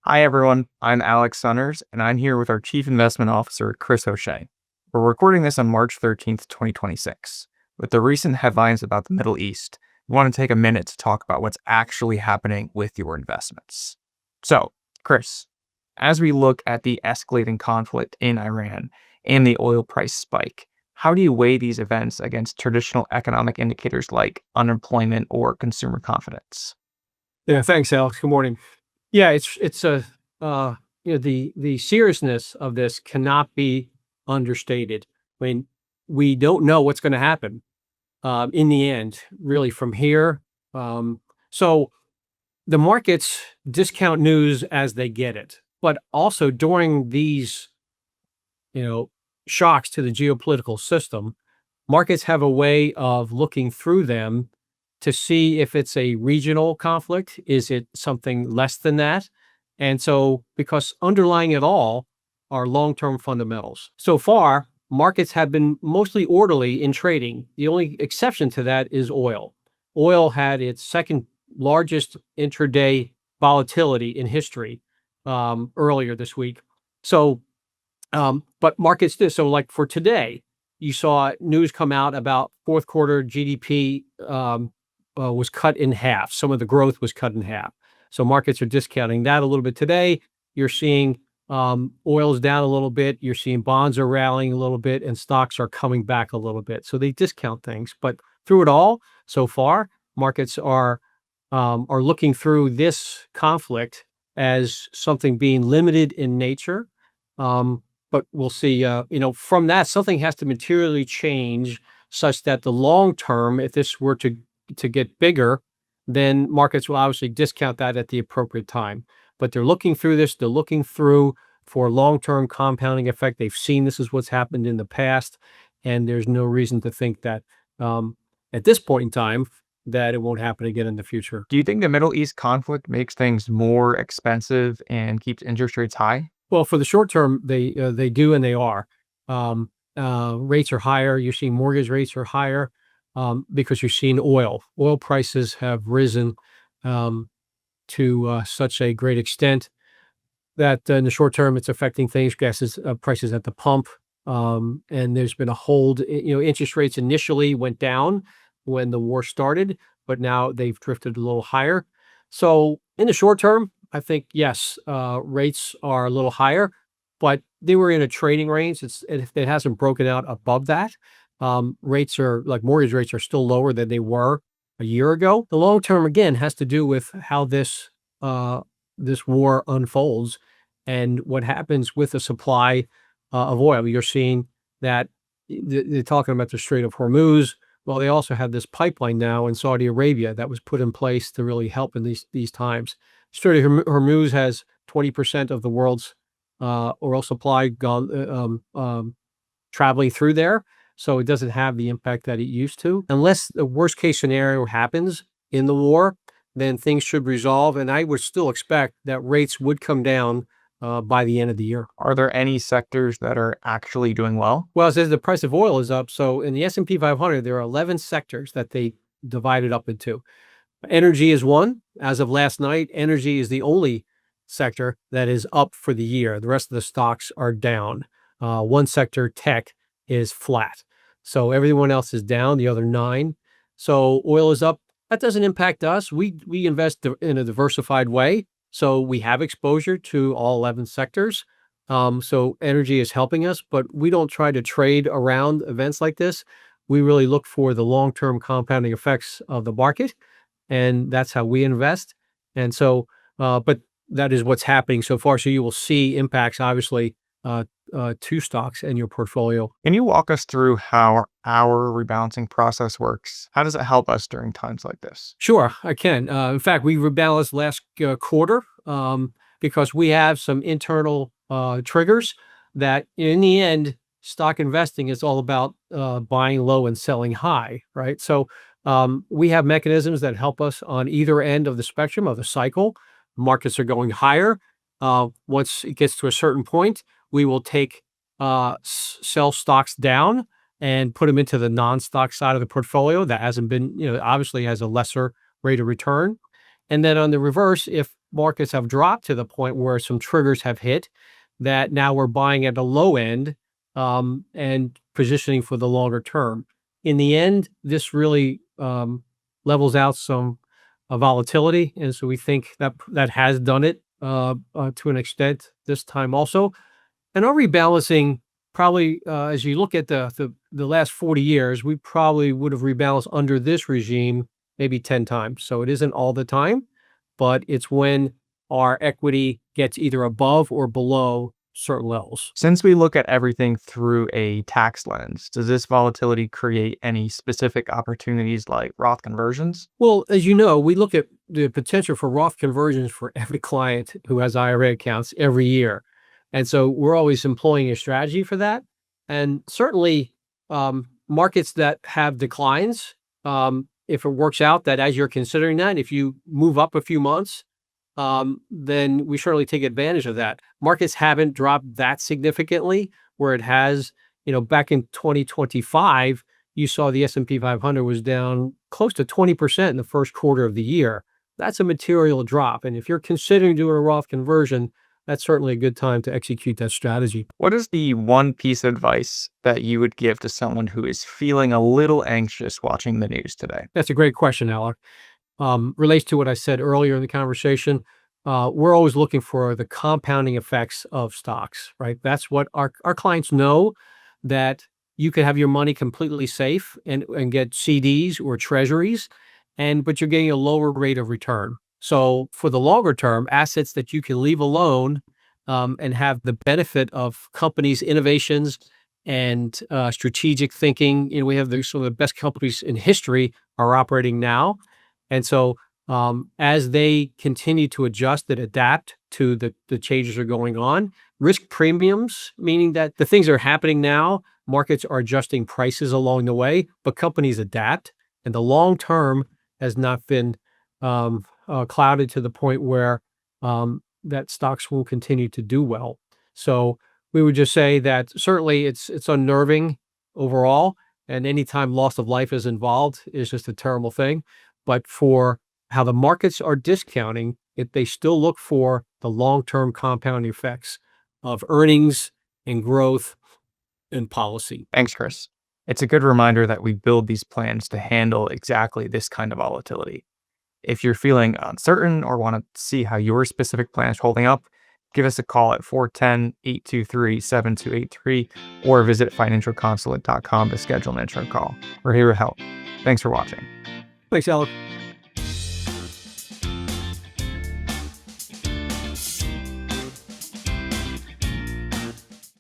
Hi, everyone. I'm Alec Sunners, and I'm here with our Chief Investment Officer, Chris O'Shea. We're recording this on March 13th, 2026. With the recent headlines about the Middle East, we want to take a minute to talk about what's actually happening with your investments. So, Chris, as we look at the escalating conflict in Iran and the oil price spike, how do you weigh these events against traditional economic indicators like unemployment or consumer confidence? Yeah, thanks, Alex. Good morning. Yeah, it's a the seriousness of this cannot be understated. I mean, we don't know what's going to happen in the end, really, from here. So the markets discount news as they get it, but also during these you know shocks to the geopolitical system, markets have a way of looking through them to see if it's a regional conflict. Is it something less than that? And so, because underlying it all are long term fundamentals. So far, markets have been mostly orderly in trading. The only exception to that is oil. Oil had its second largest intraday volatility in history earlier this week. So, but markets did. So, like for today, you saw news come out about fourth quarter GDP was cut in half. Some of the growth was cut in half. So markets are discounting that a little bit today. You're seeing oil's down a little bit. You're seeing bonds are rallying a little bit, and stocks are coming back a little bit. So they discount things. But through it all, so far, markets are looking through this conflict as something being limited in nature. But we'll see. From that, something has to materially change such that the long term, if this were to get bigger, then markets will obviously discount that at the appropriate time. But they're looking through this. They're looking through for long-term compounding effect. They've seen this is what's happened in the past, and there's no reason to think that at this point in time that it won't happen again in the future. Do you think the Middle East conflict makes things more expensive and keeps interest rates high? Well, for the short term, they do and they are. Rates are higher. You're seeing mortgage rates are higher because you're seeing oil. Oil prices have risen to such a great extent that in the short term, it's affecting things, prices at the pump. And there's been a hold. Interest rates initially went down when the war started, but now they've drifted a little higher. So in the short term, I think yes, rates are a little higher, but they were in a trading range. It hasn't broken out above that. Rates are like mortgage rates are still lower than they were a year ago. The long term again has to do with how this war unfolds and what happens with the supply of oil. You're seeing that they're talking about the Strait of Hormuz. Well, they also have this pipeline now in Saudi Arabia that was put in place to really help in these times. Strait of Hormuz has 20% of the world's oil supply traveling through there, so it doesn't have the impact that it used to. Unless the worst case scenario happens in the war, then things should resolve, and I would still expect that rates would come down by the end of the year. Are there any sectors that are actually doing well? Well, it says the price of oil is up. So in the S&P 500, there are 11 sectors that they divided up into. Energy is one. As of last night, energy is the only sector that is up for the year. The rest of the stocks are down. One sector, tech, is flat. So everyone else is down, the other 9. So oil is up. That doesn't impact us. We invest in a diversified way. So we have exposure to all 11 sectors. So energy is helping us, but we don't try to trade around events like this. We really look for the long-term compounding effects of the market, and that's how we invest. And so, but that is what's happening so far. So you will see impacts, obviously, to stocks in your portfolio. Can you walk us through how our rebalancing process works? How does it help us during times like this? Sure, I can. In fact, we rebalanced last quarter because we have some internal triggers that in the end, stock investing is all about buying low and selling high, right? So we have mechanisms that help us on either end of the spectrum of the cycle. Markets are going higher. Once it gets to a certain point, we will sell stocks down and put them into the non-stock side of the portfolio that hasn't been, obviously has a lesser rate of return. And then on the reverse, if markets have dropped to the point where some triggers have hit that now we're buying at the low end and positioning for the longer term. In the end, this really levels out some volatility, and so we think that that has done it to an extent this time also. And our rebalancing probably, as you look at the last 40 years, we probably would have rebalanced under this regime maybe 10 times. So it isn't all the time, but it's when our equity gets either above or below certain levels. Since we look at everything through a tax lens, does this volatility create any specific opportunities like Roth conversions? Well, as you know, we look at the potential for Roth conversions for every client who has IRA accounts every year. And so we're always employing a strategy for that. And certainly, markets that have declines, if it works out that as you're considering that, if you move up a few months, then we surely take advantage of that. Markets haven't dropped that significantly where it has, back in 2025, you saw the S&P 500 was down close to 20% in the first quarter of the year. That's a material drop. And if you're considering doing a Roth conversion, that's certainly a good time to execute that strategy. What is the one piece of advice that you would give to someone who is feeling a little anxious watching the news today? That's a great question, Alec. Relates to what I said earlier in the conversation. We're always looking for the compounding effects of stocks, right? That's what our clients know, that you could have your money completely safe and get CDs or treasuries, but you're getting a lower rate of return. So for the longer term, assets that you can leave alone and have the benefit of companies' innovations and strategic thinking. We have some of the best companies in history are operating now. And so as they continue to adjust and adapt to the changes that are going on, risk premiums, meaning that the things that are happening now, markets are adjusting prices along the way, but companies adapt. And the long term has not been clouded to the point where that stocks will continue to do well. So we would just say that certainly it's unnerving overall, and anytime loss of life is involved is just a terrible thing. But for how the markets are discounting, they still look for the long-term compounding effects of earnings and growth and policy. Thanks, Chris. It's a good reminder that we build these plans to handle exactly this kind of volatility. If you're feeling uncertain or want to see how your specific plan is holding up, give us a call at 410-823-7283 or visit financialconsulate.com to schedule an intro call. We're here to help. Thanks for watching. Thanks, Alec.